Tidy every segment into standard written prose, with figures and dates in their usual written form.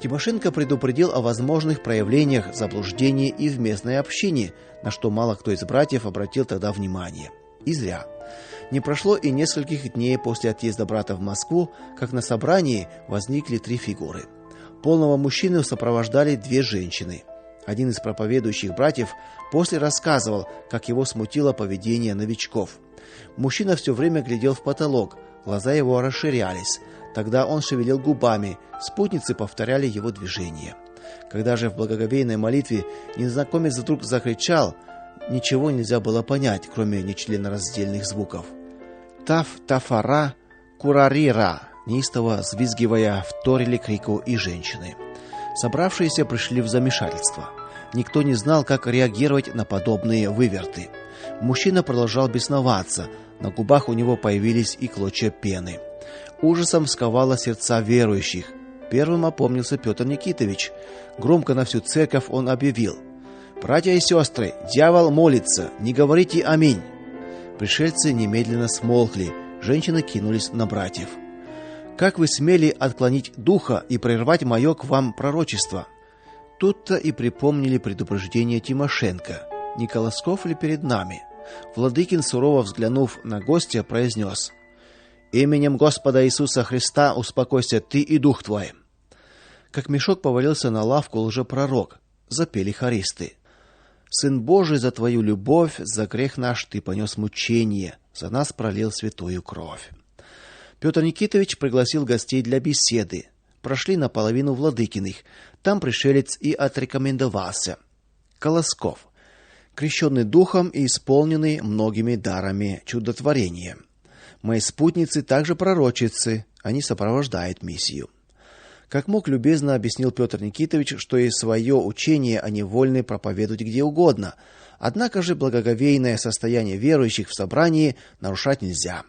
Тимошенко предупредил о возможных проявлениях заблуждения и в местной общине, на что мало кто из братьев обратил тогда внимание. И зря. Не прошло и нескольких дней после отъезда брата в Москву, как на собрании возникли 3 фигуры. Полного мужчину сопровождали 2 женщины. Один из проповедующих братьев после рассказывал, как его смутило поведение новичков. Мужчина все время глядел в потолок, глаза его расширялись. Тогда он шевелил губами, спутницы повторяли его движения. Когда же в благоговейной молитве незнакомец вдруг закричал, ничего нельзя было понять, кроме нечленораздельных звуков. «Таф-тафара, курарира!» неистово взвизгивая, вторили крику и женщины. Собравшиеся пришли в замешательство. Никто не знал, как реагировать на подобные выверты. Мужчина продолжал бесноваться, на губах у него появились и клочья пены. Ужасом сковало сердца верующих. Первым опомнился Петр Никитович. Громко на всю церковь он объявил: «Братья и сестры, дьявол молится, не говорите аминь!» Пришельцы немедленно смолкли, женщины кинулись на братьев. «Как вы смели отклонить духа и прервать мое к вам пророчество?» Тут-то и припомнили предупреждение Тимошенко. Не Колосков ли перед нами? Владыкин, сурово взглянув на гостя, произнес: «Именем Господа Иисуса Христа успокойся ты и дух твой». Как мешок повалился на лавку лжепророк. Запели хористы: «Сын Божий, за твою любовь, за грех наш ты понес мучение, за нас пролил святую кровь». Петр Никитович пригласил гостей для беседы. Прошли наполовину Владыкиных. Там пришелец и отрекомендовался. Колосков, крещенный духом и исполненный многими дарами чудотворения. Мои спутницы также пророчицы, они сопровождают миссию. Как мог, любезно объяснил Петр Никитович, что и свое учение они вольны проповедовать где угодно. Однако же благоговейное состояние верующих в собрании нарушать нельзя.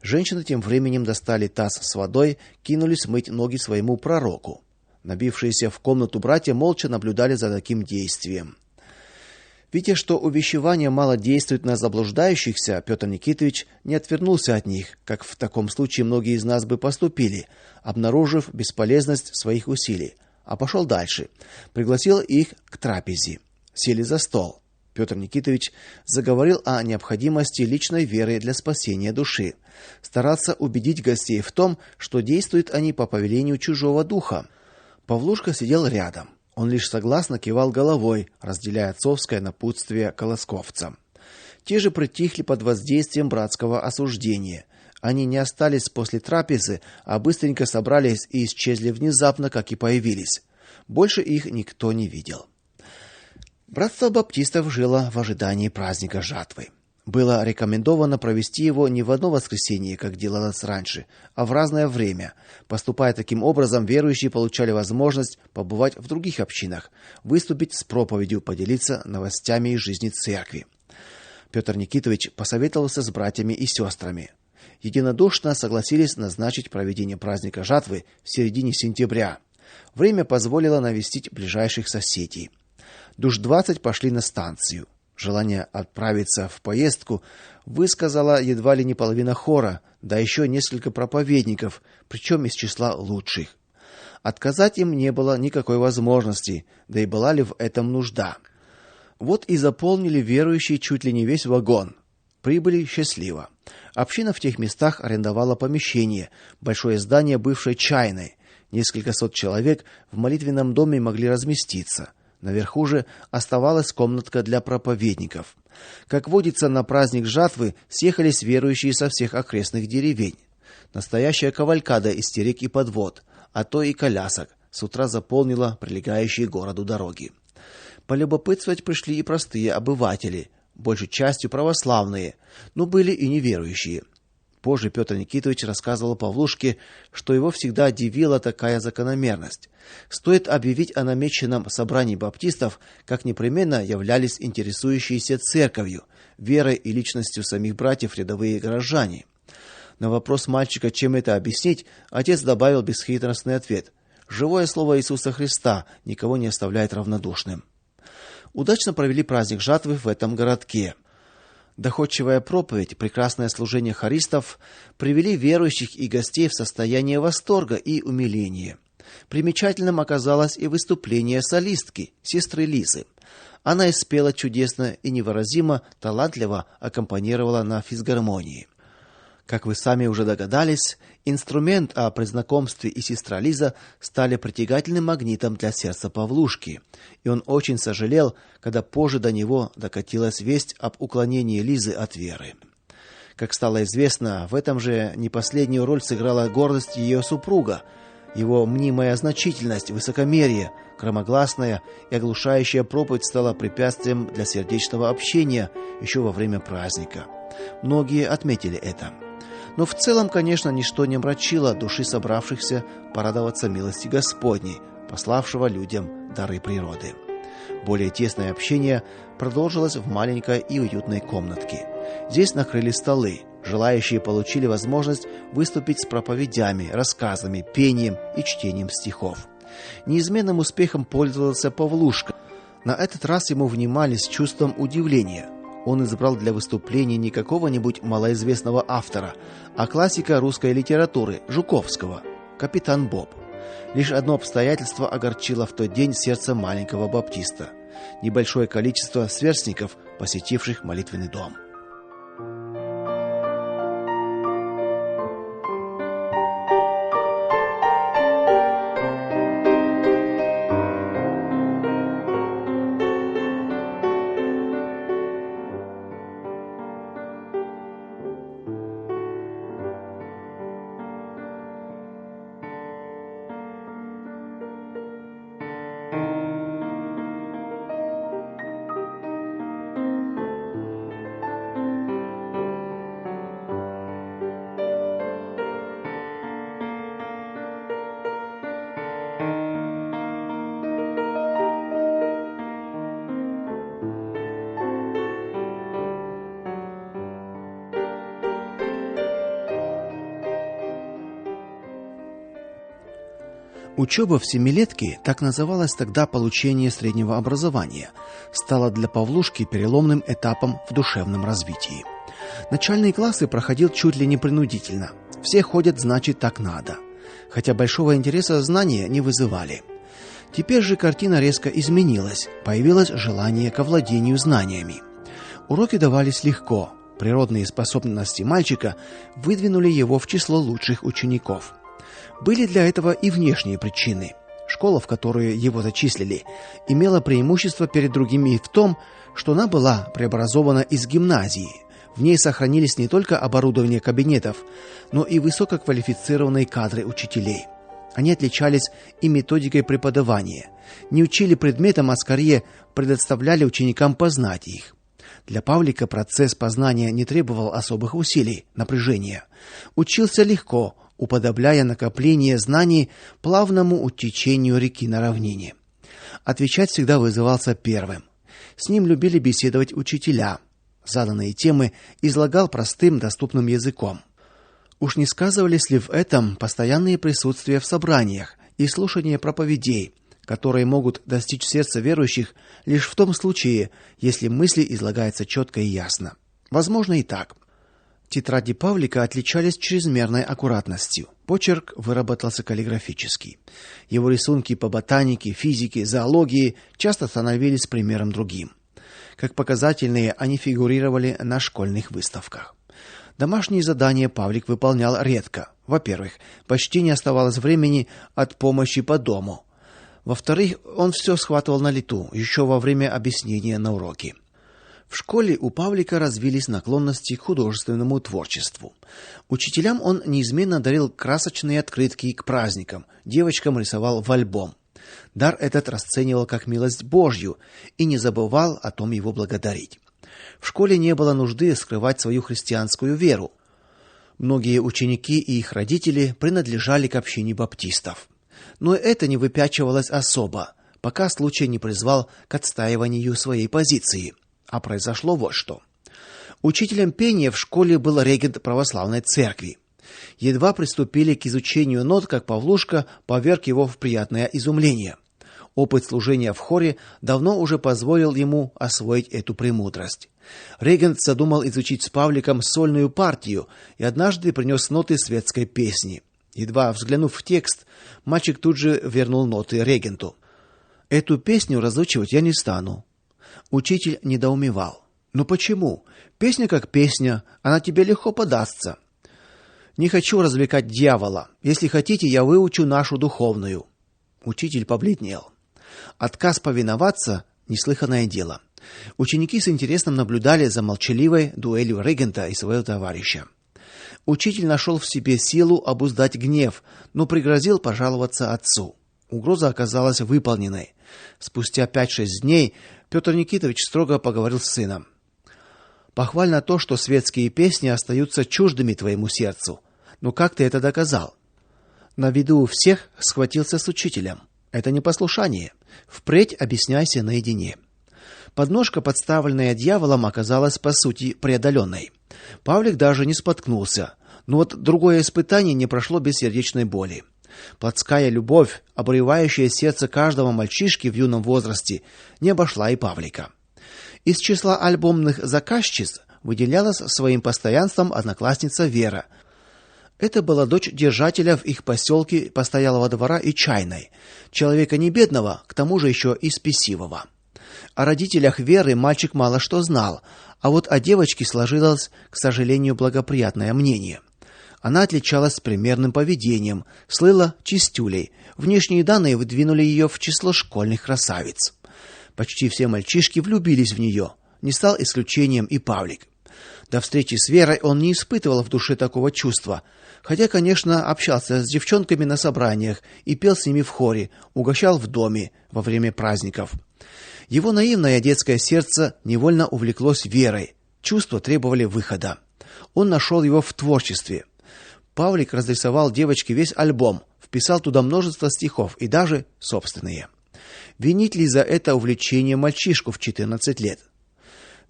Женщины тем временем достали таз с водой, кинулись мыть ноги своему пророку. Набившиеся в комнату братья молча наблюдали за таким действием. Видя, что увещевание мало действует на заблуждающихся, Петр Никитович не отвернулся от них, как в таком случае многие из нас бы поступили, обнаружив бесполезность своих усилий, а пошел дальше. Пригласил их к трапезе. Сели за стол. Петр Никитович заговорил о необходимости личной веры для спасения души. Старался убедить гостей в том, что действуют они по повелению чужого духа. Павлушка сидел рядом. Он лишь согласно кивал головой, разделяя отцовское напутствие колосковцам. Те же притихли под воздействием братского осуждения. Они не остались после трапезы, а быстренько собрались и исчезли внезапно, как и появились. Больше их никто не видел. Братство баптистов жило в ожидании праздника жатвы. Было рекомендовано провести его не в одно воскресенье, как делалось раньше, а в разное время. Поступая таким образом, верующие получали возможность побывать в других общинах, выступить с проповедью, поделиться новостями из жизни церкви. Петр Никитович посоветовался с братьями и сестрами. Единодушно согласились назначить проведение праздника жатвы в середине сентября. Время позволило навестить ближайших соседей. Душ 20 пошли на станцию. Желание отправиться в поездку высказала едва ли не половина хора, да еще несколько проповедников, причем из числа лучших. Отказать им не было никакой возможности, да и была ли в этом нужда. Вот и заполнили верующие чуть ли не весь вагон. Прибыли счастливо. Община в тех местах арендовала помещение, большое здание бывшей чайной. Несколько сот человек в молитвенном доме могли разместиться. Наверху же оставалась комнатка для проповедников. Как водится, на праздник жатвы съехались верующие со всех окрестных деревень. Настоящая кавалькада из телег и подвод, а то и колясок, с утра заполнила прилегающие к городу дороги. Полюбопытствовать пришли и простые обыватели, большей частью православные, но были и неверующие. Позже Петр Никитович рассказывал Павлушке, что его всегда удивила такая закономерность. Стоит объявить о намеченном собрании баптистов, как непременно являлись интересующиеся церковью, верой и личностью самих братьев рядовые горожане. На вопрос мальчика, чем это объяснить, отец добавил бесхитростный ответ: «Живое слово Иисуса Христа никого не оставляет равнодушным». Удачно провели праздник жатвы в этом городке. Доходчивая проповедь, прекрасное служение хористов привели верующих и гостей в состояние восторга и умиления. Примечательным оказалось и выступление солистки, сестры Лизы. Она испела чудесно и невыразимо талантливо аккомпанировала на физгармонии. Как вы сами уже догадались, инструмент, а при знакомстве и сестра Лиза стали притягательным магнитом для сердца Павлушки, и он очень сожалел, когда позже до него докатилась весть об уклонении Лизы от веры. Как стало известно, в этом же не последнюю роль сыграла гордость ее супруга, его мнимая значительность, высокомерие, громогласная и оглушающая проповедь стала препятствием для сердечного общения еще во время праздника. Многие отметили это. Но в целом, конечно, ничто не омрачило души собравшихся порадоваться милости Господней, пославшего людям дары природы. Более тесное общение продолжилось в маленькой и уютной комнатке. Здесь накрыли столы. Желающие получили возможность выступить с проповедями, рассказами, пением и чтением стихов. Неизменным успехом пользовался Павлушка. На этот раз ему внимали с чувством удивления. Он избрал для выступления не какого-нибудь малоизвестного автора, а классика русской литературы Жуковского, «Капитан Боб». Лишь одно обстоятельство огорчило в тот день сердце маленького баптиста: небольшое количество сверстников, посетивших молитвенный дом. Учеба в семилетке, так называлось тогда получение среднего образования, стала для Павлушки переломным этапом в душевном развитии. Начальные классы проходил чуть ли не принудительно. Все ходят, значит, так надо. Хотя большого интереса знания не вызывали. Теперь же картина резко изменилась. Появилось желание к овладению знаниями. Уроки давались легко. Природные способности мальчика выдвинули его в число лучших учеников. Были для этого и внешние причины. Школа, в которую его зачислили, имела преимущество перед другими в том, что она была преобразована из гимназии. В ней сохранились не только оборудование кабинетов, но и высококвалифицированные кадры учителей. Они отличались и методикой преподавания, не учили предметам, а скорее предоставляли ученикам познать их. Для Павлика процесс познания не требовал особых усилий, напряжения. Учился легко, уподобляя накопление знаний плавному течению реки на равнине. Отвечать всегда вызывался первым. С ним любили беседовать учителя. Заданные темы излагал простым, доступным языком. Уж не сказывались ли в этом постоянные присутствия в собраниях и слушание проповедей, которые могут достичь сердца верующих лишь в том случае, если мысли излагаются четко и ясно. Возможно и так. Тетради Павлика отличались чрезмерной аккуратностью. Почерк выработался каллиграфический. Его рисунки по ботанике, физике, зоологии часто становились примером другим. Как показательные, они фигурировали на школьных выставках. Домашние задания Павлик выполнял редко. Во-первых, почти не оставалось времени от помощи по дому. Во-вторых, он все схватывал на лету, еще во время объяснения на уроке. В школе у Павлика развились наклонности к художественному творчеству. Учителям он неизменно дарил красочные открытки к праздникам, девочкам рисовал в альбом. Дар этот расценивал как милость Божью и не забывал о том его благодарить. В школе не было нужды скрывать свою христианскую веру. Многие ученики и их родители принадлежали к общине баптистов. Но это не выпячивалось особо, пока случай не призвал к отстаиванию своей позиции. А произошло вот что. Учителем пения в школе был регент православной церкви. Едва приступили к изучению нот, как Павлушка поверг его в приятное изумление. Опыт служения в хоре давно уже позволил ему освоить эту премудрость. Регент задумал изучить с Павликом сольную партию и однажды принес ноты светской песни. Едва взглянув в текст, мальчик тут же вернул ноты регенту. Эту песню разучивать я не стану. Учитель недоумевал. Ну почему? Песня как песня, она тебе легко подастся. Не хочу развлекать дьявола. Если хотите, я выучу нашу духовную. Учитель побледнел. Отказ повиноваться неслыханное дело. Ученики с интересом наблюдали за молчаливой дуэлью регента и своего товарища. Учитель нашел в себе силу обуздать гнев, но пригрозил пожаловаться отцу. Угроза оказалась выполненной. Спустя 5-6 дней Петр Никитович строго поговорил с сыном. Похвально то, что светские песни остаются чуждыми твоему сердцу. Но как ты это доказал? На виду у всех схватился с учителем. Это непослушание. Впредь объясняйся наедине. Подножка, подставленная дьяволом, оказалась по сути преодоленной. Павлик даже не споткнулся. Но вот другое испытание не прошло без сердечной боли. Плотская любовь, обуревающая сердце каждого мальчишки в юном возрасте, не обошла и Павлика. Из числа альбомных заказчиц выделялась своим постоянством одноклассница Вера. Это была дочь держателя в их поселке постоялого двора и чайной, человека не бедного, к тому же еще и спесивого. О родителях Веры мальчик мало что знал, а вот о девочке сложилось, к сожалению, благоприятное мнение. Она отличалась примерным поведением, слыла чистюлей. Внешние данные выдвинули ее в число школьных красавиц. Почти все мальчишки влюбились в нее. Не стал исключением и Павлик. До встречи с Верой он не испытывал в душе такого чувства, хотя, конечно, общался с девчонками на собраниях и пел с ними в хоре, угощал в доме во время праздников. Его наивное детское сердце невольно увлеклось Верой. Чувства требовали выхода. Он нашел его в творчестве. Павлик разрисовал девочке весь альбом, вписал туда множество стихов и даже собственные. Винить ли за это увлечение мальчишку в 14 лет?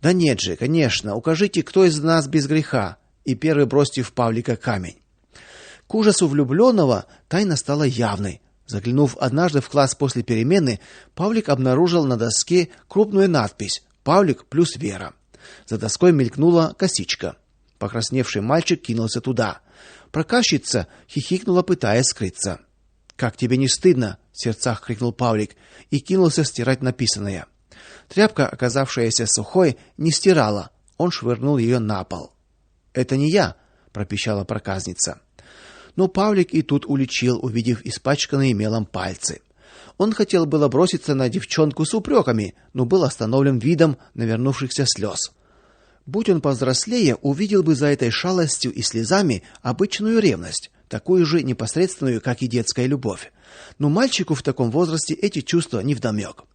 Да нет же, конечно, укажите, кто из нас без греха, и первый бросьте в Павлика камень. К ужасу влюбленного тайна стала явной. Заглянув однажды в класс после перемены, Павлик обнаружил на доске крупную надпись «Павлик плюс Вера». За доской мелькнула косичка. Покрасневший мальчик кинулся туда. Проказчица хихикнула, пытаясь скрыться. «Как тебе не стыдно?» — в сердцах крикнул Павлик и кинулся стирать написанное. Тряпка, оказавшаяся сухой, не стирала. Он швырнул ее на пол. «Это не я», — пропищала проказница. Но Павлик и тут уличил, увидев испачканные мелом пальцы. Он хотел было броситься на девчонку с упреками, но был остановлен видом навернувшихся слез. Будь он повзрослее, увидел бы за этой шалостью и слезами обычную ревность, такую же непосредственную, как и детская любовь. Но мальчику в таком возрасте эти чувства невдомек.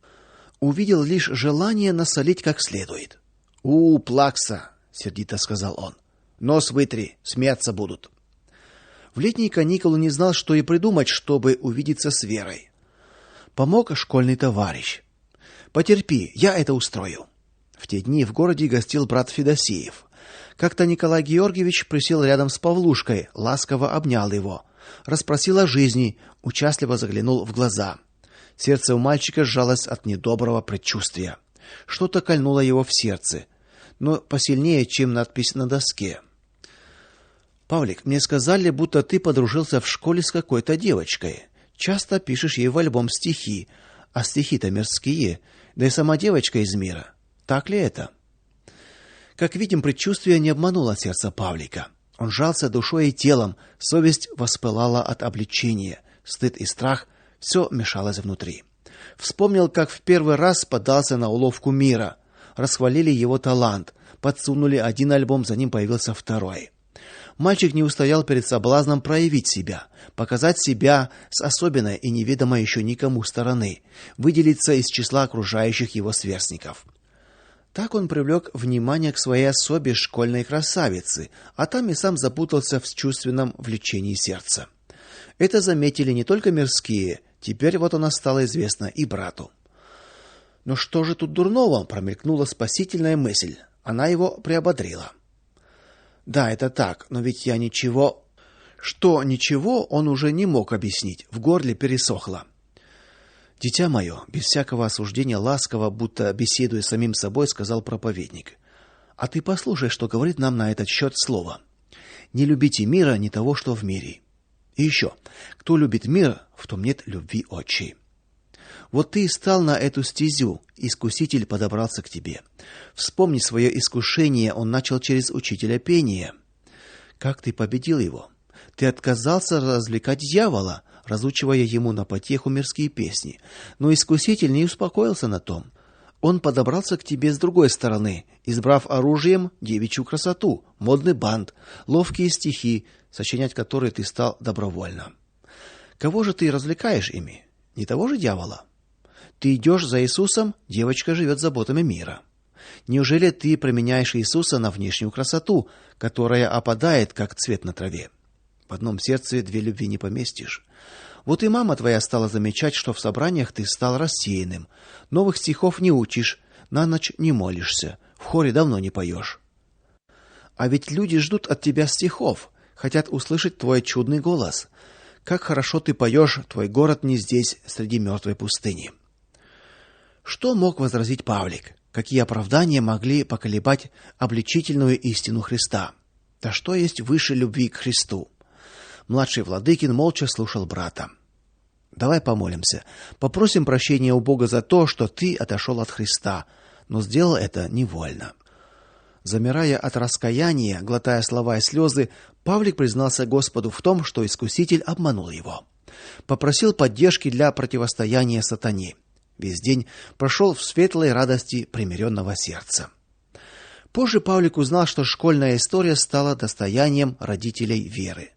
Увидел лишь желание насолить как следует. Плакса, сердито сказал он. Нос вытри, смеяться будут. В летние каникулы не знал, что и придумать, чтобы увидеться с Верой. Помог школьный товарищ. Потерпи, я это устрою. В те дни в городе гостил брат Федосеев. Как-то Николай Георгиевич присел рядом с Павлушкой, ласково обнял его, расспросил о жизни, участливо заглянул в глаза. Сердце у мальчика сжалось от недоброго предчувствия. Что-то кольнуло его в сердце, но посильнее, чем надпись на доске. Павлик, мне сказали, будто ты подружился в школе с какой-то девочкой. Часто пишешь ей в альбом стихи, а стихи-то мирские, да и сама девочка из мира. Так ли это? Как видим, предчувствие не обмануло сердце Павлика. Он сжался душой и телом, совесть воспылала от обличения, стыд и страх все мешалось внутри. Вспомнил, как в первый раз поддался на уловку мира. Расхвалили его талант, подсунули один альбом, за ним появился второй. Мальчик не устоял перед соблазном проявить себя, показать себя с особенной и неведомой еще никому стороны, выделиться из числа окружающих его сверстников. Так он привлек внимание к своей особе школьной красавицы, а там и сам запутался в чувственном влечении сердца. Это заметили не только мирские, теперь вот оно стало известно и брату. Но что же тут дурного, промелькнула спасительная мысль. Она его приободрила. Да, это так, но ведь я ничего... Что ничего, он уже не мог объяснить, в горле пересохло. Дитя мое, без всякого осуждения, ласково, будто беседуя с самим собой, сказал проповедник. А ты послушай, что говорит нам на этот счет слово. Не любите мира, не того, что в мире. И еще, кто любит мир, в том нет любви отчей. Вот ты стал на эту стезю, искуситель подобрался к тебе. Вспомни свое искушение, он начал через учителя пения. Как ты победил его? Ты отказался развлекать дьявола, разучивая ему на потеху мирские песни. Но искуситель не успокоился на том. Он подобрался к тебе с другой стороны, избрав оружием девичью красоту, модный бант, ловкие стихи, сочинять которые ты стал добровольно. Кого же ты развлекаешь ими? Не того же дьявола? Ты идешь за Иисусом, девочка живет заботами мира. Неужели ты променяешь Иисуса на внешнюю красоту, которая опадает, как цвет на траве? В одном сердце две любви не поместишь. Вот и мама твоя стала замечать, что в собраниях ты стал рассеянным, новых стихов не учишь, на ночь не молишься, в хоре давно не поешь. А ведь люди ждут от тебя стихов, хотят услышать твой чудный голос. Как хорошо ты поешь, твой город не здесь, среди мертвой пустыни. Что мог возразить Павлик? Какие оправдания могли поколебать обличительную истину Христа? Да что есть выше любви к Христу? Младший Владыкин молча слушал брата. Давай помолимся, попросим прощения у Бога за то, что ты отошел от Христа, но сделал это невольно. Замирая от раскаяния, глотая слова и слезы, Павлик признался Господу в том, что искуситель обманул его. Попросил поддержки для противостояния сатане. Весь день прошел в светлой радости примиренного сердца. Позже Павлик узнал, что школьная история стала достоянием родителей Веры.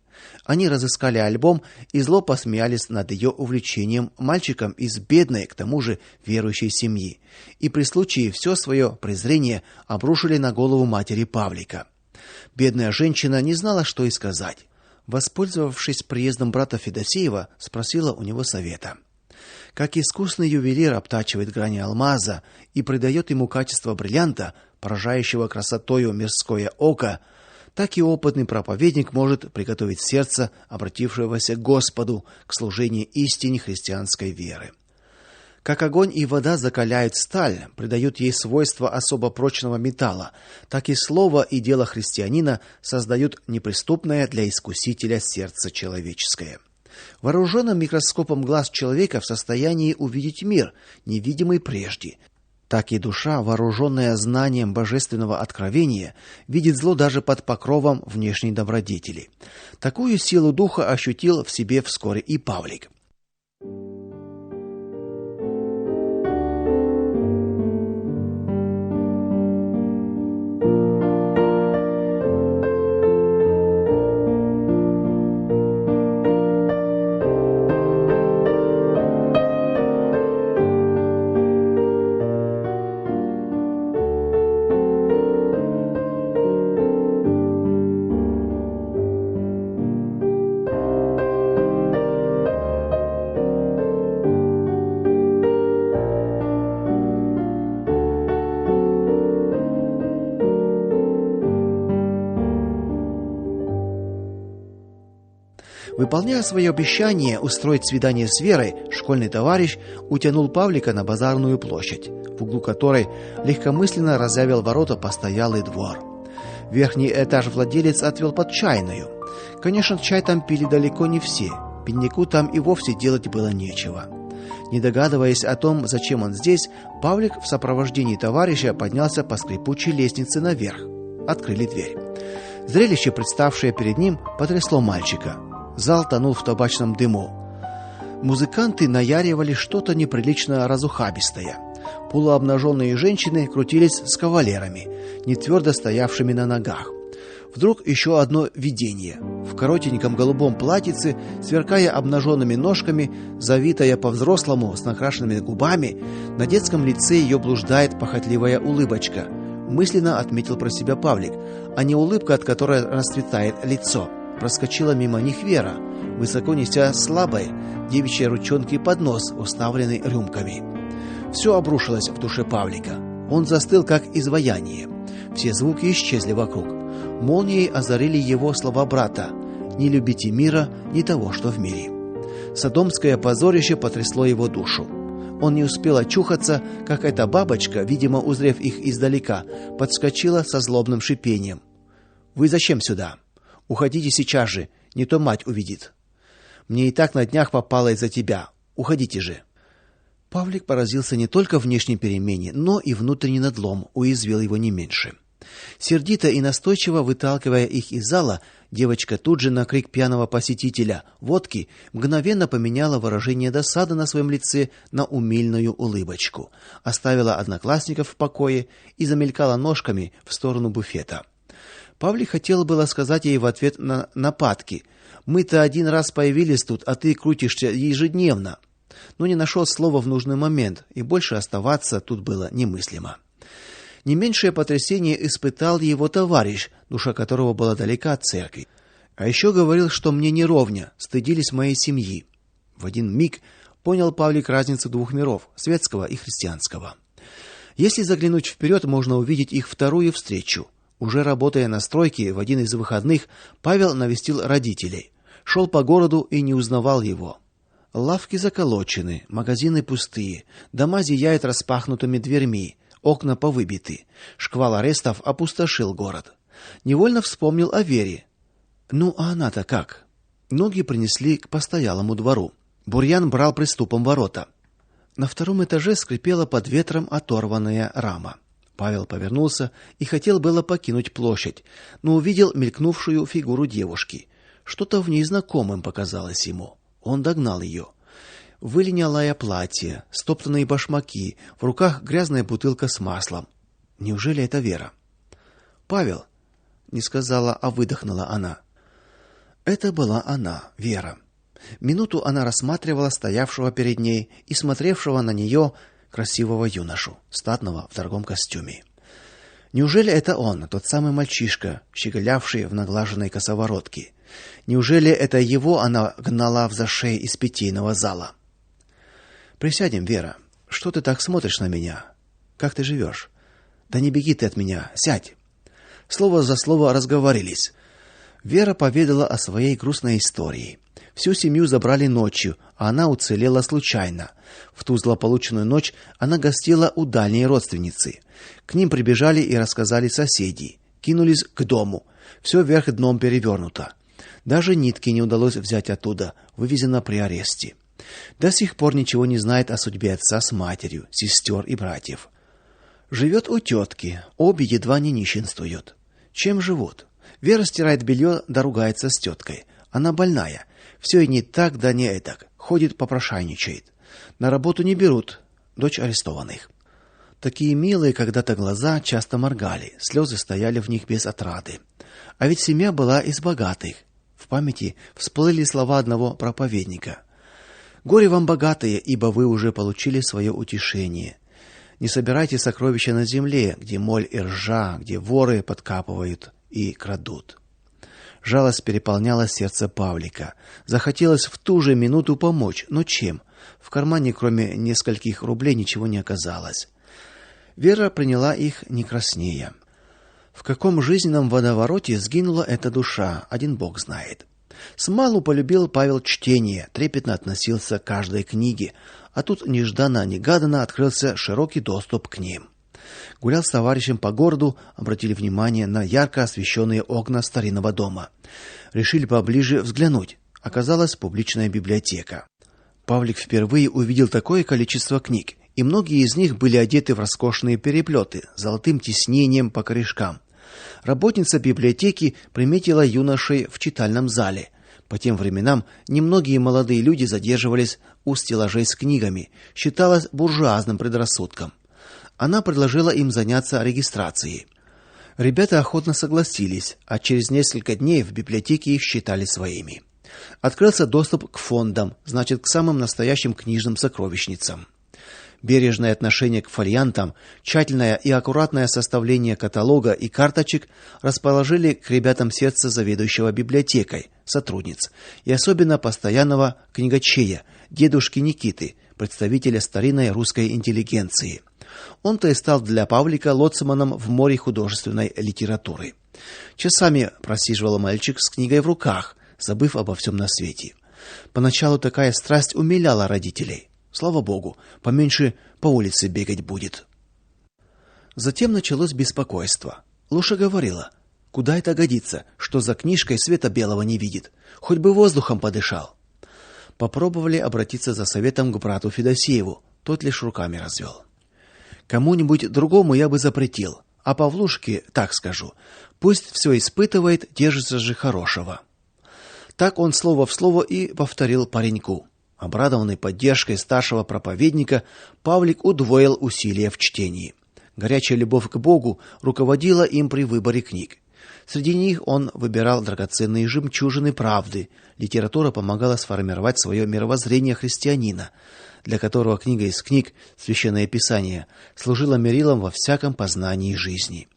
Они разыскали альбом и зло посмеялись над ее увлечением мальчиком из бедной, к тому же верующей семьи, и при случае все свое презрение обрушили на голову матери Павлика. Бедная женщина не знала, что и сказать. Воспользовавшись приездом брата Федосеева, спросила у него совета. Как искусный ювелир обтачивает грани алмаза и придает ему качество бриллианта, поражающего красотою мирское око, так и опытный проповедник может приготовить сердце обратившегося к Господу к служению истине христианской веры. Как огонь и вода закаляют сталь, придают ей свойства особо прочного металла, так и слово и дело христианина создают неприступное для искусителя сердце человеческое. Вооруженным микроскопом глаз человека в состоянии увидеть мир, невидимый прежде. Так и душа, вооруженная знанием божественного откровения, видит зло даже под покровом внешней добродетели. Такую силу духа ощутил в себе вскоре и Павлик. Выполняя свое обещание устроить свидание с Верой, школьный товарищ утянул Павлика на базарную площадь, в углу которой легкомысленно разъявил ворота постоялый двор. Верхний этаж владелец отвел под чайную. Конечно, чай там пили далеко не все. Бедняку там и вовсе делать было нечего. Не догадываясь о том, зачем он здесь, Павлик в сопровождении товарища поднялся по скрипучей лестнице наверх. Открыли дверь. Зрелище, представшее перед ним, потрясло мальчика. Зал тонул в табачном дыму. Музыканты наяривали что-то неприлично разухабистое. Полуобнаженные женщины крутились с кавалерами, не твердо стоявшими на ногах. Вдруг еще одно видение. В коротеньком голубом платьице, сверкая обнаженными ножками, завитая по-взрослому с накрашенными губами, на детском лице ее блуждает похотливая улыбочка. Мысленно отметил про себя Павлик, а не улыбка, от которой расцветает лицо. Проскочила мимо них Вера, высоко неся слабой девичьей ручонки поднос, уставленный рюмками. Все обрушилось в душе Павлика. Он застыл, как изваяние. Все звуки исчезли вокруг. Молнией озарили его слова брата: «Не любите мира, ни того, что в мире». Содомское позорище потрясло его душу. Он не успел очухаться, как эта бабочка, видимо, узрев их издалека, подскочила со злобным шипением. «Вы зачем сюда? Уходите сейчас же, не то мать увидит». Мне и так на днях попало из-за тебя. Уходите же. Павлик поразился не только внешней перемене, но и внутренний надлом уязвил его не меньше. Сердито и настойчиво выталкивая их из зала, девочка тут же на крик пьяного посетителя водки мгновенно поменяла выражение досады на своем лице на умильную улыбочку, оставила одноклассников в покое и замелькала ножками в сторону буфета. Павлик хотел было сказать ей в ответ на нападки: "Мы-то один раз появились тут, а ты крутишься ежедневно", но не нашел слова в нужный момент, и больше оставаться тут было немыслимо. Не меньшее потрясение испытал его товарищ, душа которого была далека от церкви. А еще говорил, что мне не ровня, стыдились моей семьи. В один миг понял Павлик разницу двух миров, светского и христианского. Если заглянуть вперед, можно увидеть их вторую встречу. Уже работая на стройке в один из выходных, Павел навестил родителей. Шел по городу и не узнавал его. Лавки заколочены, магазины пустые, дома зияют распахнутыми дверьми. Окна повыбиты. Шквал арестов опустошил город. Невольно вспомнил о Вере. Ну, а она-то как? Ноги принесли к постоялому двору. Бурьян брал приступом ворота. На втором этаже скрипела под ветром оторванная рама. Павел повернулся и хотел было покинуть площадь, но увидел мелькнувшую фигуру девушки. Что-то в ней знакомым показалось ему. Он догнал ее. Вылинялое платье, стоптанные башмаки, в руках грязная бутылка с маслом. Неужели это Вера? Павел, не сказала, а выдохнула она. Это была она, Вера. Минуту она рассматривала стоявшего перед ней и смотревшего на нее красивого юношу, статного в дорогом костюме. Неужели это он, тот самый мальчишка, щеголявший в наглаженной косоворотке? Неужели это его она гнала взашей из питейного зала? Присядем, Вера. Что ты так смотришь на меня? Как ты живешь? Да не беги ты от меня, сядь. Слово за слово разговорились. Вера поведала о своей грустной истории. Всю семью забрали ночью, а она уцелела случайно. В ту злополучную ночь она гостила у дальней родственницы. К ним прибежали и рассказали соседи. Кинулись к дому. Все вверх дном перевернуто. Даже нитки не удалось взять оттуда, вывезено при аресте. До сих пор ничего не знает о судьбе отца с матерью, сестер и братьев. Живет у тетки, обе едва не нищенствуют. Чем живут? Вера стирает белье да ругается с теткой. Она больная. Все и не так, да не эдак. Ходит попрошайничает. На работу не берут. Дочь арестованных. Такие милые когда-то глаза часто моргали, слезы стояли в них без отрады. А ведь семья была из богатых. В памяти всплыли слова одного проповедника: "Горе вам, богатые, ибо вы уже получили свое утешение. Не собирайте сокровища на земле, где моль и ржа, где воры подкапывают и крадут". Жалость переполняла сердце Павлика. Захотелось в ту же минуту помочь, но чем? В кармане, кроме нескольких рублей, ничего не оказалось. Вера приняла их не краснея. В каком жизненном водовороте сгинула эта душа, один Бог знает. Смалу полюбил Павел чтение, трепетно относился к каждой книге, а тут нежданно-негаданно открылся широкий доступ к ним. Гулял с товарищем по городу, обратили внимание на ярко освещенные окна старинного дома. Решили поближе взглянуть. Оказалась публичная библиотека. Павлик впервые увидел такое количество книг, и многие из них были одеты в роскошные переплеты с золотым тиснением по корешкам. Работница библиотеки приметила юношей в читальном зале. По тем временам немногие молодые люди задерживались у стеллажей с книгами, считалось буржуазным предрассудком. Она предложила им заняться регистрацией. Ребята охотно согласились, а через несколько дней в библиотеке их считали своими. Открылся доступ к фондам, значит, к самым настоящим книжным сокровищницам. Бережное отношение к фолиантам, тщательное и аккуратное составление каталога и карточек расположили к ребятам сердце заведующего библиотекой, сотрудниц, и особенно постоянного книгачея, дедушки Никиты, представителя старинной русской интеллигенции. Он-то и стал для Павлика лоцманом в море художественной литературы. Часами просиживал мальчик с книгой в руках, забыв обо всем на свете. Поначалу такая страсть умиляла родителей. Слава богу, поменьше по улице бегать будет. Затем началось беспокойство. Луша говорила: "Куда это годится, что за книжкой света белого не видит? Хоть бы воздухом подышал". попробовали обратиться за советом к брату Федосееву, тот лишь руками развел. Кому-нибудь другому я бы запретил, а Павлушке так скажу: пусть все испытывает, держится же хорошего. Так он слово в слово и повторил пареньку. Обрадованный поддержкой старшего проповедника, Павлик удвоил усилия в чтении. Горячая любовь к Богу руководила им при выборе книг. Среди них он выбирал драгоценные жемчужины правды. Литература помогала сформировать свое мировоззрение христианина, для которого книга из книг, Священное Писание, служила мерилом во всяком познании жизни.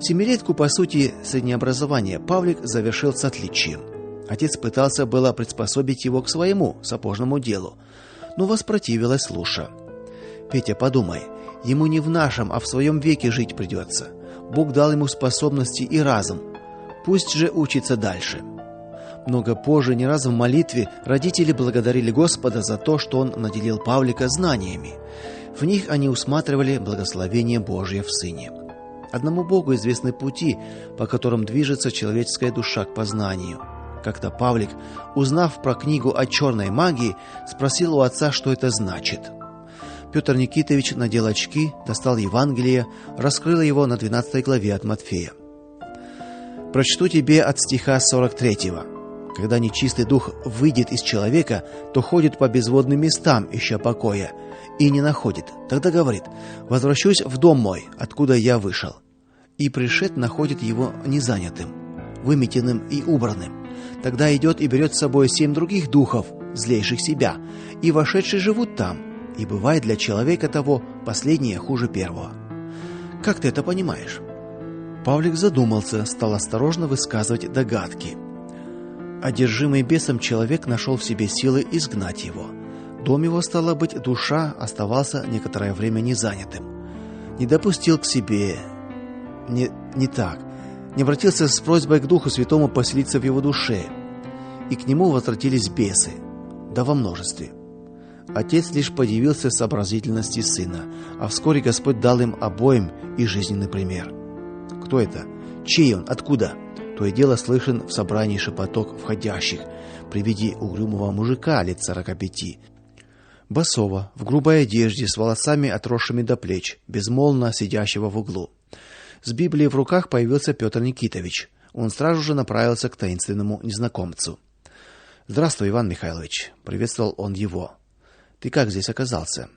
Семилетку, по сути, среднеобразования Павлик завершил с отличием. Отец пытался было приспособить его к своему сапожному делу, но воспротивилась Луша. Петя, подумай, ему не в нашем, а в своем веке жить придется. Бог дал ему способности и разум. Пусть же учится дальше. Много позже, не раз в молитве, родители благодарили Господа за то, что он наделил Павлика знаниями. В них они усматривали благословение Божье в сыне. Одному Богу известны пути, по которым движется человеческая душа к познанию. Как-то Павлик, узнав про книгу о черной магии, спросил у отца, что это значит. Петр Никитович надел очки, достал Евангелие, раскрыл его на 12 главе от Матфея. Прочту тебе от стиха 43-го. Когда нечистый дух выйдет из человека, то ходит по безводным местам, ища покоя, и не находит. Тогда говорит: возвращусь в дом мой, откуда я вышел. И пришед находит его незанятым, выметенным и убранным. Тогда идет и берет с собой 7 других духов, злейших себя, и вошедшие живут там. И бывает для человека того последнее хуже первого. Как ты это понимаешь? Павлик задумался, стал осторожно высказывать догадки. Одержимый бесом человек нашел в себе силы изгнать его. Дом его, стало быть, душа, оставался некоторое время незанятым. Не допустил к себе, не так, не обратился с просьбой к Духу Святому поселиться в его душе, и к нему возвратились бесы, да во множестве. Отец лишь подивился сообразительности сына, а вскоре Господь дал им обоим и жизненный пример. Кто это? Чей он? Откуда? То и дело слышен в собрании шепоток входящих при виде угрюмого мужика лет 45, босого, в грубой одежде, с волосами отросшими до плеч, безмолвно сидящего в углу. С Библией в руках появился Петр Никитович. Он сразу же направился к таинственному незнакомцу. «Здравствуй, Иван Михайлович», — приветствовал он его. «Ты как здесь оказался?»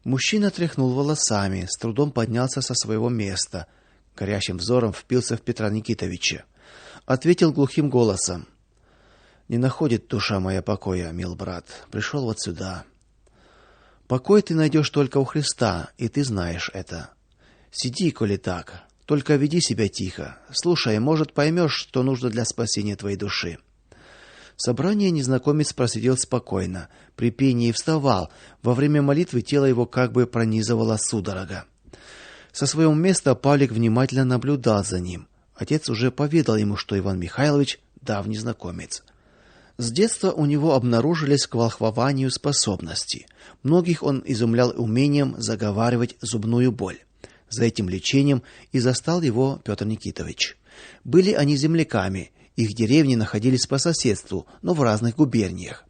Мужчина тряхнул волосами, с трудом поднялся со своего места, горящим взором впился в Петра Никитовича. Ответил глухим голосом: «Не находит душа моя покоя, мил брат. Пришел вот сюда». «Покой ты найдешь только у Христа, и ты знаешь это. Сиди, коли так, только веди себя тихо. Слушай, может, поймешь, что нужно для спасения твоей души». В собрании незнакомец просидел спокойно, при пении вставал, во время молитвы тело его как бы пронизывало судорога. Со своего места Павлик внимательно наблюдал за ним. Отец уже поведал ему, что Иван Михайлович давний знакомец. С детства у него обнаружились к волхвованию способности. Многих он изумлял умением заговаривать зубную боль. За этим лечением и застал его Петр Никитович. Были они земляками, их деревни находились по соседству, но в разных губерниях.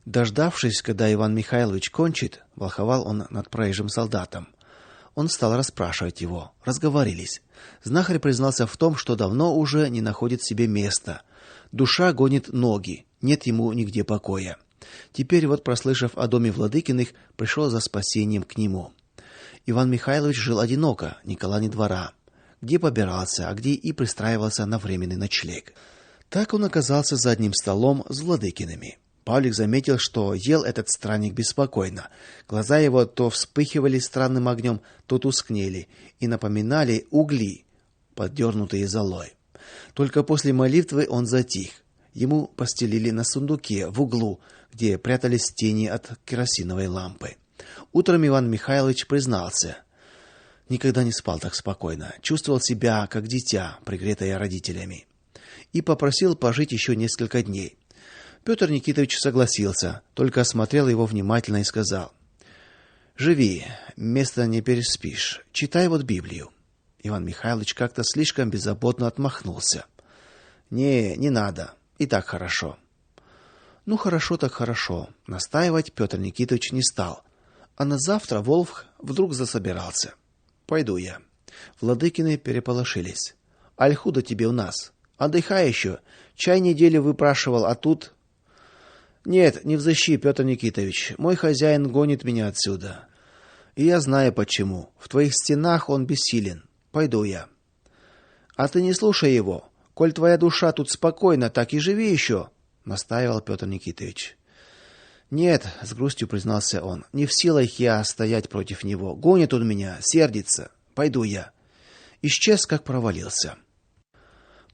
Дождавшись, когда Иван Михайлович кончит, волховал он над проезжим солдатом. Он стал расспрашивать его. Разговорились. Знахарь признался в том, что давно уже не находит себе места. Душа гонит ноги, нет ему нигде покоя. Теперь вот, прослышав о доме Владыкиных, пришел за спасением к нему. Иван Михайлович жил одиноко, ни кола ни двора. Где побирался, а где и пристраивался на временный ночлег. Так он оказался за одним столом с Владыкиными. Павлик заметил, что ел этот странник беспокойно. Глаза его то вспыхивали странным огнем, то тускнели и напоминали угли, поддернутые золой. Только после молитвы он затих. Ему постелили на сундуке в углу, где прятались тени от керосиновой лампы. Утром Иван Михайлович признался: никогда не спал так спокойно, чувствовал себя как дитя, пригретое родителями, и попросил пожить еще несколько дней. Петр Никитович согласился, только осмотрел его внимательно и сказал: живи, место не переспишь, читай вот Библию. Иван Михайлович как-то слишком беззаботно отмахнулся: не надо, и так хорошо. Ну хорошо так хорошо, настаивать Петр Никитович не стал. А на завтра Волх вдруг засобирался. Пойду я. Владыкины переполошились. Аль худо тебе у нас? Отдыхай еще. Чай неделю выпрашивал, а тут... Нет, не взыщи, Петр Никитович. Мой хозяин гонит меня отсюда. И я знаю почему. В твоих стенах он бессилен. Пойду я. А ты не слушай его. Коль твоя душа тут спокойна, так и живи еще, настаивал Петр Никитович. Нет, с грустью признался он. Не в силах я стоять против него. Гонит он меня, сердится. Пойду я. Исчез, как провалился.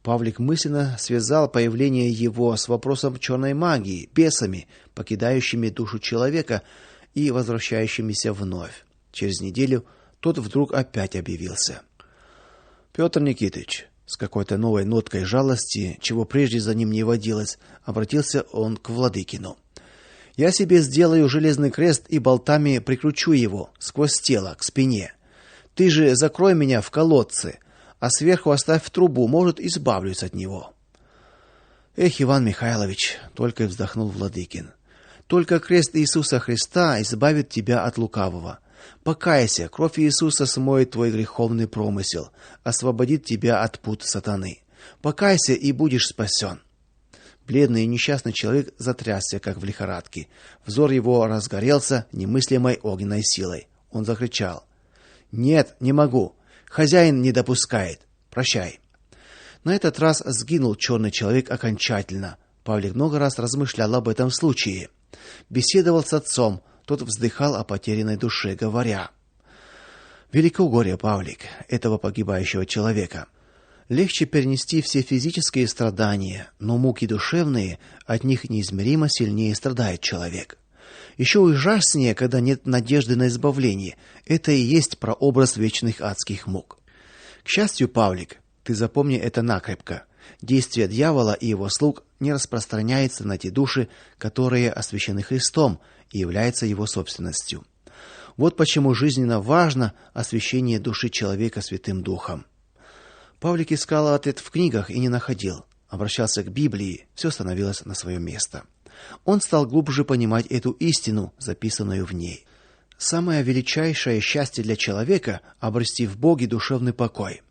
Павлик мысленно связал появление его с вопросом черной магии, бесами, покидающими душу человека и возвращающимися вновь. Через неделю тот вдруг опять объявился. Петр Никитич, с какой-то новой ноткой жалости, чего прежде за ним не водилось, обратился он к Владыкину. Я себе сделаю железный крест и болтами прикручу его сквозь тело к спине. Ты же закрой меня в колодце, а сверху оставь трубу, может, избавлюсь от него. Эх, Иван Михайлович, только и вздохнул Владыкин. Только крест Иисуса Христа избавит тебя от лукавого. Покайся, кровь Иисуса смоет твой греховный промысел, освободит тебя от пут сатаны. Покайся, и будешь спасен. Бледный и несчастный человек затрясся, как в лихорадке. Взор его разгорелся немыслимой огненной силой. Он закричал: "Нет, не могу. Хозяин не допускает. Прощай". На этот раз сгинул черный человек окончательно. Павлик много раз размышлял об этом случае. Беседовал с отцом, тот вздыхал о потерянной душе, говоря: "Велико горе, Павлик, этого погибающего человека. Легче перенести все физические страдания, но муки душевные, от них неизмеримо сильнее страдает человек. Еще ужаснее, когда нет надежды на избавление. Это и есть прообраз вечных адских мук. К счастью, Павлик, ты запомни это накрепко. Действие дьявола и его слуг не распространяется на те души, которые освящены Христом и являются его собственностью. Вот почему жизненно важно освящение души человека Святым Духом". Павлик искал ответ в книгах и не находил. Обращался к Библии, все становилось на свое место. Он стал глубже понимать эту истину, записанную в ней. Самое величайшее счастье для человека — обрести в Боге душевный покой.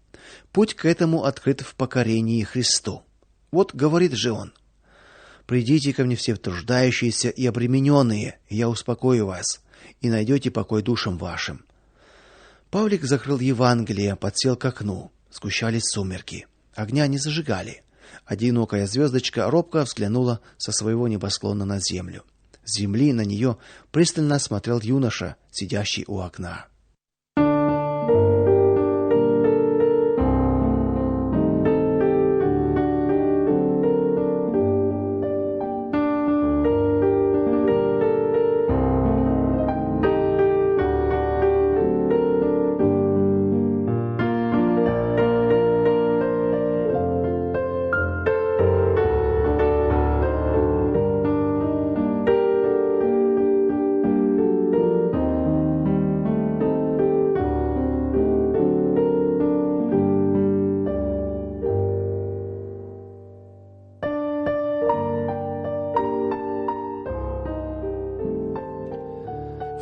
Путь к этому открыт в покорении Христу. Вот говорит же он: "Придите ко мне все труждающиеся и обремененные, и я успокою вас, и найдете покой душам вашим". Павлик закрыл Евангелие, подсел к окну. Сгущались сумерки. Огня не зажигали. Одинокая звездочка робко взглянула со своего небосклона на землю. С земли на нее пристально смотрел юноша, сидящий у окна.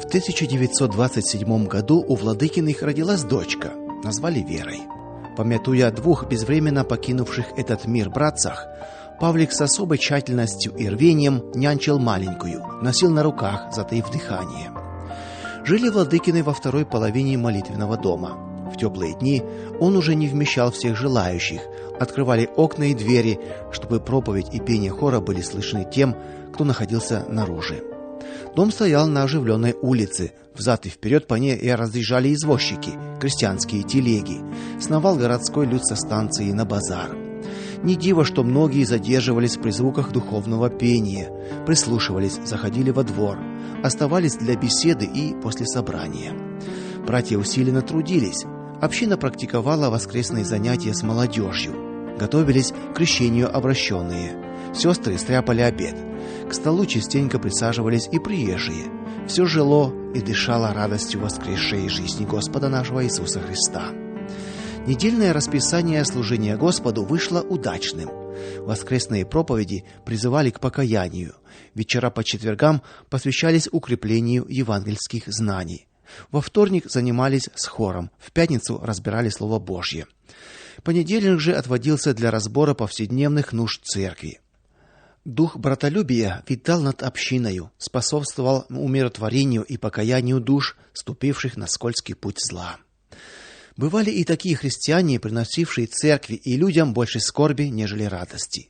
В 1927 году у Владыкиных родилась дочка, назвали Верой. Помятуя о двух безвременно покинувших этот мир братцах, Павлик с особой тщательностью и рвением нянчил маленькую, носил на руках, затаив дыхание. Жили Владыкины во второй половине молитвенного дома. В теплые дни он уже не вмещал всех желающих. Открывали окна и двери, чтобы проповедь и пение хора были слышны тем, кто находился наружу. Дом стоял на оживленной улице. Взад и вперед по ней разъезжали извозчики, крестьянские телеги. Сновал городской люд со станции на базар. Не диво, что многие задерживались при звуках духовного пения, прислушивались, заходили во двор, оставались для беседы и после собрания. Братья усиленно трудились. Община практиковала воскресные занятия с молодежью. Готовились к крещению обращенные. Сестры стряпали обед. К столу частенько присаживались и приезжие. Все жило и дышало радостью воскресшей жизни Господа нашего Иисуса Христа. Недельное расписание служения Господу вышло удачным. Воскресные проповеди призывали к покаянию. Вечера по четвергам посвящались укреплению евангельских знаний. Во вторник занимались с хором, в пятницу разбирали Слово Божье. Понедельник же отводился для разбора повседневных нужд церкви. Дух братолюбия витал над общиною, способствовал умиротворению и покаянию душ, ступивших на скользкий путь зла. Бывали и такие христиане, приносившие церкви и людям больше скорби, нежели радости.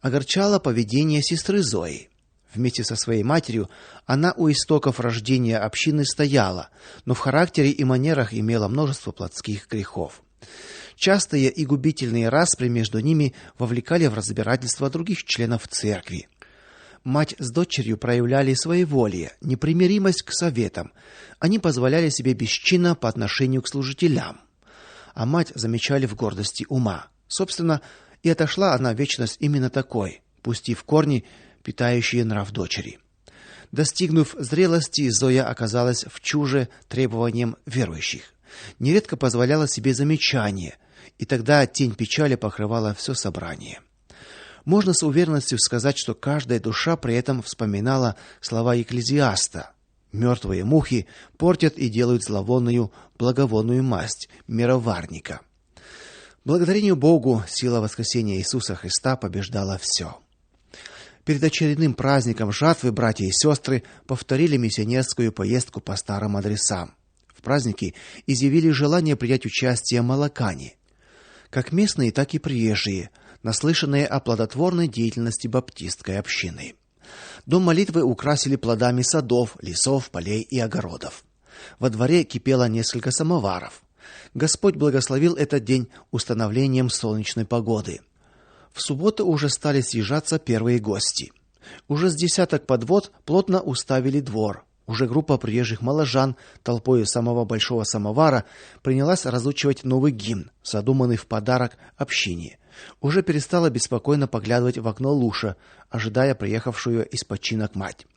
Огорчало поведение сестры Зои. Вместе со своей матерью она у истоков рождения общины стояла, но в характере и манерах имела множество плотских грехов. Частые и губительные распри между ними вовлекали в разбирательство других членов церкви. Мать с дочерью проявляли своеволие, непримиримость к советам. Они позволяли себе бесчинно по отношению к служителям. А мать замечали в гордости ума. Собственно, и отошла она в вечность именно такой, пустив корни, питающие нрав дочери. Достигнув зрелости, Зоя оказалась в чуже требованиям верующих. Нередко позволяла себе замечания, и тогда тень печали покрывала все собрание. Можно с уверенностью сказать, что каждая душа при этом вспоминала слова Екклезиаста: «Мертвые мухи портят и делают зловонную благовонную масть мироварника». Благодарению Богу, сила воскресения Иисуса Христа побеждала все. Перед очередным праздником жатвы братья и сестры повторили миссионерскую поездку по старым адресам. В празднике изъявили желание принять участие молокане. Как местные, так и приезжие, наслышанные о плодотворной деятельности баптистской общины. Дом молитвы украсили плодами садов, лесов, полей и огородов. Во дворе кипело несколько самоваров. Господь благословил этот день установлением солнечной погоды. В субботу уже стали съезжаться первые гости. Уже с десяток подвод плотно уставили двор. Уже группа приезжих моложан толпой самого большого самовара принялась разучивать новый гимн, задуманный в подарок общине. Уже перестала беспокойно поглядывать в окно Луша, ожидая приехавшую из починок мать.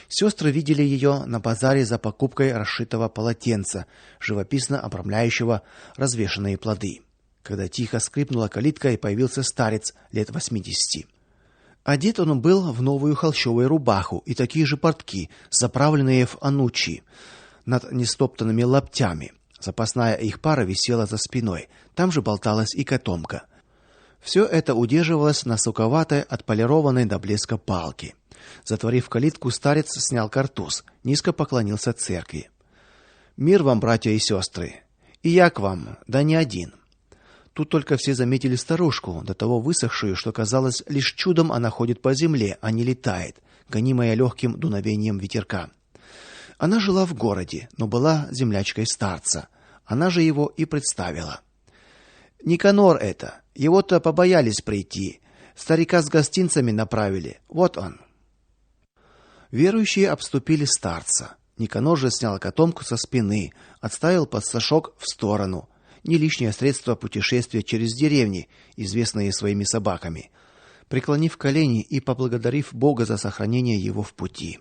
Сестры видели ее на базаре за покупкой расшитого полотенца, живописно обрамляющего развешанные плоды. Когда тихо скрипнула калитка, и появился старец лет 80. Одет он был в новую холщовую рубаху и такие же портки, заправленные в анучи, над нестоптанными лаптями. Запасная их пара висела за спиной. Там же болталась и котомка. Все это удерживалось на суковатой, отполированной до блеска палке. Затворив калитку, старец снял картуз, низко поклонился церкви. Мир вам, братья и сестры. И я к вам, да не один. Тут только все заметили старушку, до того высохшую, что казалось, лишь чудом она ходит по земле, а не летает, гонимая легким дуновением ветерка. Она жила в городе, но была землячкой старца. Она же его и представила. Никанор это. Его-то побоялись прийти. Старика с гостинцами направили. Вот он. Верующие обступили старца. Никанор же снял котомку со спины, отставил подсошок в сторону. Не лишнее средство путешествия через деревни, известные своими собаками. Преклонив колени и поблагодарив Бога за сохранение его в пути.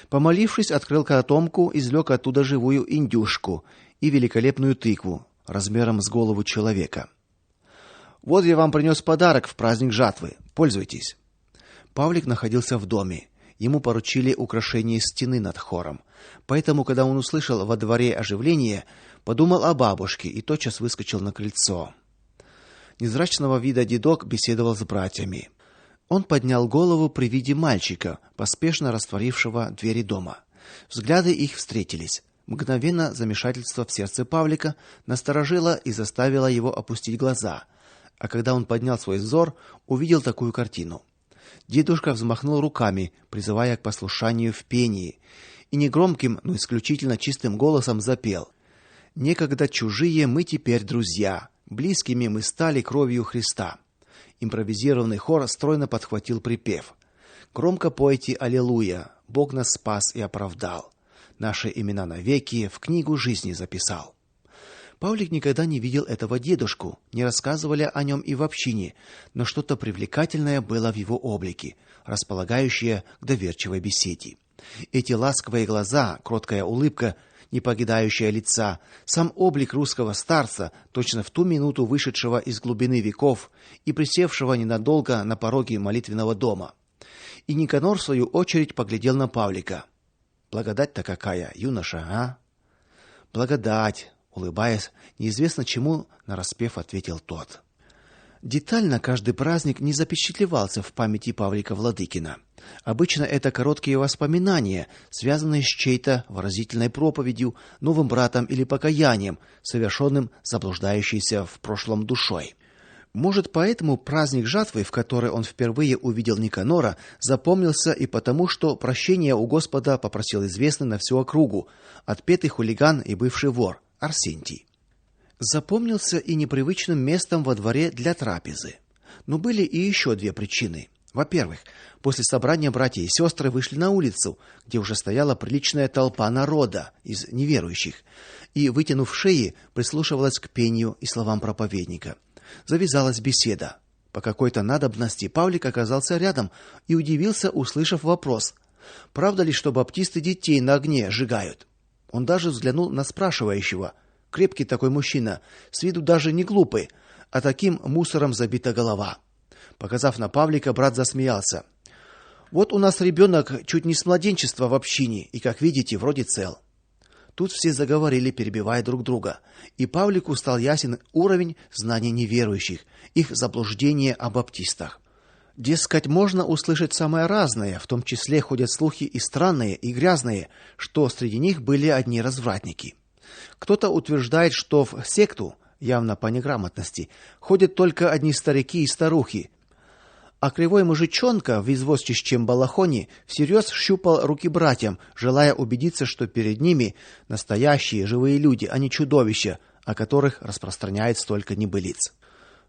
Помолившись, открыл котомку, извлек оттуда живую индюшку и великолепную тыкву размером с голову человека. Вот я вам принес подарок в праздник жатвы. Пользуйтесь. Павлик находился в доме. Ему поручили украшение стены над хором. Поэтому, когда он услышал во дворе оживление, подумал о бабушке и тотчас выскочил на крыльцо. Незрачного вида дедок беседовал с братьями. Он поднял голову при виде мальчика, поспешно растворившего двери дома. Взгляды их встретились. Мгновенно замешательство в сердце Павлика насторожило и заставило его опустить глаза. А когда он поднял свой взор, увидел такую картину. Дедушка взмахнул руками, призывая к послушанию в пении, и негромким, но исключительно чистым голосом запел: «Некогда чужие, мы теперь друзья, близкими мы стали кровью Христа». Импровизированный хор стройно подхватил припев: «Громко пойте аллилуйя, Бог нас спас и оправдал, наши имена навеки в книгу жизни записал». Павлик никогда не видел этого дедушку, не рассказывали о нем и в общине, но что-то привлекательное было в его облике, располагающее к доверчивой беседе. Эти ласковые глаза, кроткая улыбка, не покидающая лица, сам облик русского старца, точно в ту минуту вышедшего из глубины веков и присевшего ненадолго на пороге молитвенного дома. И Никанор, в свою очередь, поглядел на Павлика. «Благодать-то какая, юноша, а?» «Благодать», улыбаясь, неизвестно чему, нараспев ответил тот. Детально каждый праздник не запечатлевался в памяти Павлика Владыкина. Обычно это короткие воспоминания, связанные с чьей-то выразительной проповедью, новым братом или покаянием, совершенным заблуждающейся в прошлом душой. Может, поэтому праздник жатвы, в который он впервые увидел Никанора, запомнился и потому, что прощения у Господа попросил известный на всю округу, отпетый хулиган и бывший вор Арсентий. Запомнился и непривычным местом во дворе для трапезы. Но были и еще две причины. Во-первых, после собрания братья и сестры вышли на улицу, где уже стояла приличная толпа народа из неверующих, и, вытянув шеи, прислушивалась к пению и словам проповедника. Завязалась беседа. По какой-то надобности Павлик оказался рядом и удивился, услышав вопрос: правда ли, что баптисты детей на огне сжигают? Он даже взглянул на спрашивающего. Крепкий такой мужчина, с виду даже не глупый, а таким мусором забита голова. Показав на Павлика, брат засмеялся. Вот у нас ребенок чуть не с младенчества в общине, и, как видите, вроде цел. Тут все заговорили, перебивая друг друга, и Павлику стал ясен уровень знаний неверующих, их заблуждение о баптистах. Дескать, можно услышать самое разное, в том числе ходят слухи и странные, и грязные, что среди них были одни развратники. Кто-то утверждает, что в секту, явно по неграмотности, ходят только одни старики и старухи, а кривой мужичонка в извозчичьем балахоне всерьез щупал руки братьям, желая убедиться, что перед ними настоящие живые люди, а не чудовища, о которых распространяет столько небылиц.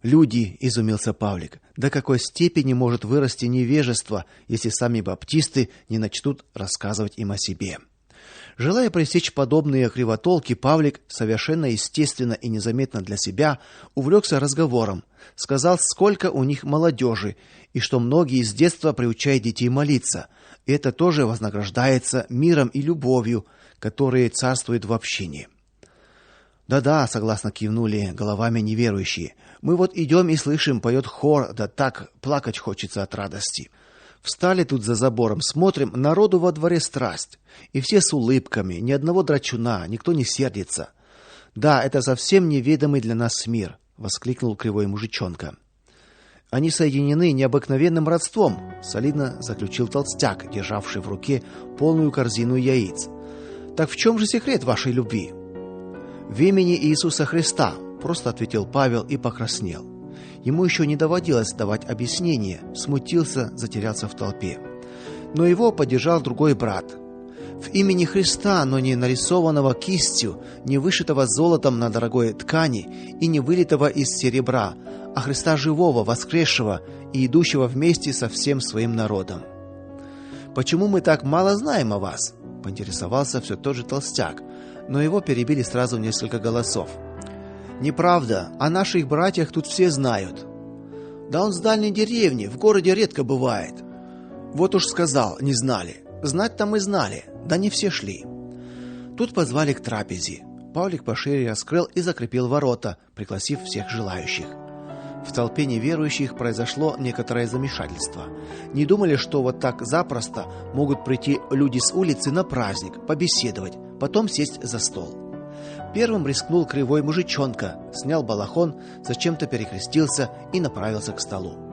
«Люди», — изумился Павлик, — «до какой степени может вырасти невежество, если сами баптисты не начнут рассказывать им о себе?» Желая пресечь подобные кривотолки, Павлик совершенно естественно и незаметно для себя увлекся разговором, сказал, сколько у них молодежи, и что многие с детства приучают детей молиться, и это тоже вознаграждается миром и любовью, которые царствуют в общине. «Да-да», — согласно кивнули головами неверующие, — «мы вот идем и слышим, поет хор, да так плакать хочется от радости». Встали тут за забором, смотрим, народу во дворе страсть. И все с улыбками, ни одного драчуна, никто не сердится. «Да, это совсем неведомый для нас мир», — воскликнул кривой мужичонка. «Они соединены необыкновенным родством», — солидно заключил толстяк, державший в руке полную корзину яиц. «Так в чем же секрет вашей любви?» «В имени Иисуса Христа», — просто ответил Павел и покраснел. Ему еще не доводилось давать объяснения, смутился, затерялся в толпе. Но его поддержал другой брат. В имени Христа, но не нарисованного кистью, не вышитого золотом на дорогой ткани и не вылитого из серебра, а Христа живого, воскресшего и идущего вместе со всем своим народом. «Почему мы так мало знаем о вас?» — поинтересовался все тот же толстяк, но его перебили сразу несколько голосов. «Неправда, о наших братьях тут все знают». «Да он с дальней деревни, в городе редко бывает». «Вот уж сказал, не знали. Знать-то мы знали, да не все шли». Тут позвали к трапезе. Павлик пошире раскрыл и закрепил ворота, пригласив всех желающих. В толпе неверующих произошло некоторое замешательство. Не думали, что вот так запросто могут прийти люди с улицы на праздник, побеседовать, потом сесть за стол. Первым рискнул кривой мужичонка, снял балахон, зачем-то перекрестился и направился к столу.